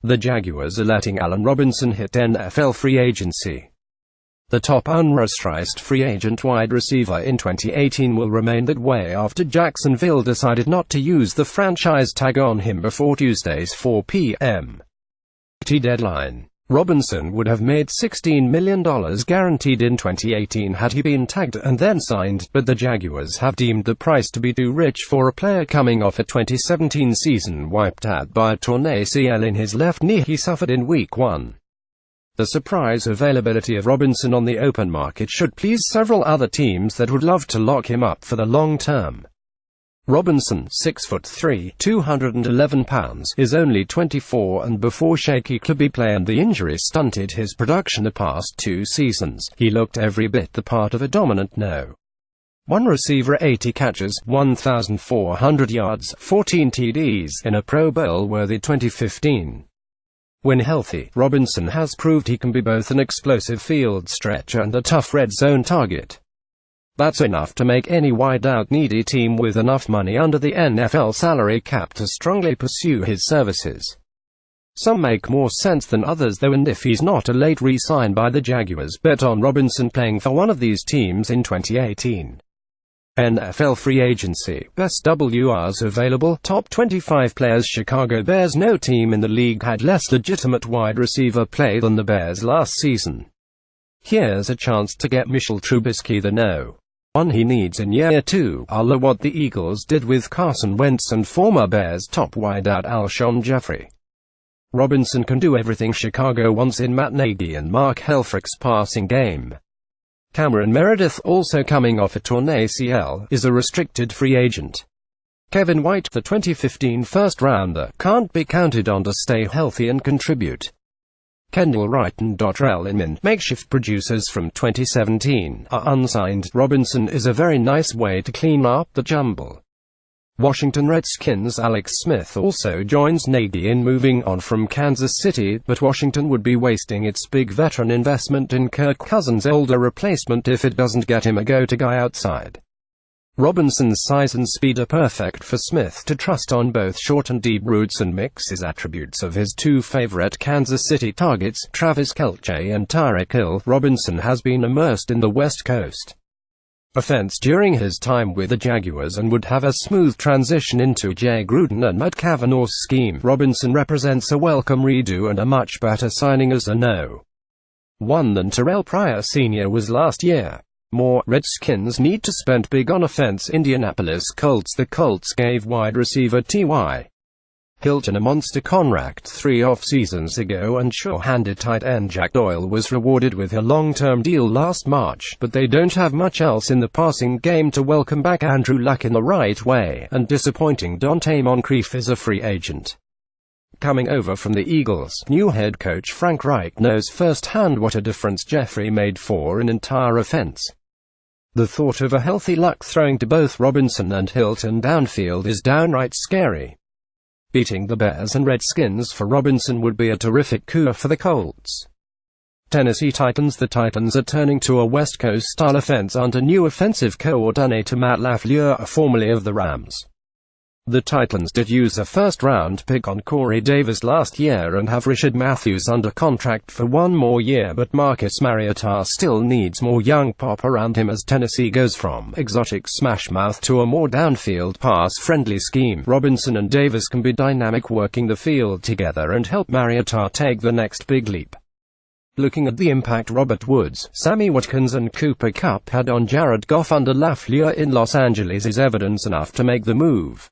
The Jaguars are letting Allen Robinson hit NFL free agency. The top unrestriced free agent wide receiver in 2018 will remain that way after Jacksonville decided not to use the franchise tag on him before Tuesday's 4 p.m. deadline. Robinson would have made $16 million guaranteed in 2018 had he been tagged and then signed, but the Jaguars have deemed the price to be too rich for a player coming off a 2017 season wiped out by a torn ACL in his left knee he suffered in Week 1. The surprise availability of Robinson on the open market should please several other teams that would love to lock him up for the long term. Robinson, 6'3", 211 pounds, is only 24 and before shaky clubby play and the injury stunted his production the past 2 seasons, he looked every bit the part of a dominant No. 1 receiver, 80 catches, 1,400 yards, 14 TDs in a Pro Bowl-worthy 2015. When healthy, Robinson has proved he can be both an explosive field stretcher and a tough red zone target. That's enough to make any wide-out needy team with enough money under the NFL salary cap to strongly pursue his services. Some make more sense than others though, and if he's not a late re-sign by the Jaguars, bet on Robinson playing for one of these teams in 2018. NFL free agency, best WRs available, top 25 players. Chicago Bears. No team in the league had less legitimate wide receiver play than the Bears last season. Here's a chance to get Mitchell Trubisky the No.1 he needs in year 2, a la what the Eagles did with Carson Wentz and former Bears top wideout Alshon Jeffrey. Robinson can do everything Chicago wants in Matt Nagy and Mark Helfrich's passing game. Cameron Meredith, also coming off a torn ACL, is a restricted free agent. Kevin White, the 2015 first-rounder, can't be counted on to stay healthy and contribute. Kendall Wright and Dotrell Inman, makeshift producers from 2017, are unsigned. Robinson is a very nice way to clean up the jumble. Washington Redskins. Alex Smith also joins Nagy in moving on from Kansas City, but Washington would be wasting its big veteran investment in Kirk Cousins' older replacement if it doesn't get him a go-to guy outside. Robinson's size and speed are perfect for Smith to trust on both short and deep routes and mixes attributes of his 2 favorite Kansas City targets, Travis Kelce and Tyreek Hill. Robinson has been immersed in the West Coast offense during his time with the Jaguars and would have a smooth transition into Jay Gruden and Matt Cavanaugh's scheme. Robinson represents a welcome redo and a much better signing as a No.1 than Terrell Pryor Sr. was last year. More Redskins need to spend big on offense. Indianapolis Colts. The Colts gave wide receiver T.Y. Hilton a monster contract 3 off-seasons ago, and sure-handed tight end Jack Doyle was rewarded with a long-term deal last March, but they don't have much else in the passing game to welcome back Andrew Luck in the right way, and disappointing Dante Moncrief is a free agent. Coming over from the Eagles, new head coach Frank Reich knows firsthand what a difference Jeffrey made for an entire offense. The thought of a healthy Luck throwing to both Robinson and Hilton downfield is downright scary. Beating the Bears and Redskins for Robinson would be a terrific coup for the Colts. Tennessee Titans. The Titans are turning to a West Coast-style offense under new offensive coordinator Matt LaFleur, formerly of the Rams. The Titans did use a first-round pick on Corey Davis last year and have Rishard Matthews under contract for 1 more year, but Marcus Mariota still needs more young pop around him as Tennessee goes from exotic smash-mouth to a more downfield pass-friendly scheme. Robinson and Davis can be dynamic working the field together and help Mariota take the next big leap. Looking at the impact Robert Woods, Sammy Watkins and Cooper Kupp had on Jared Goff under LaFleur in Los Angeles is evidence enough to make the move.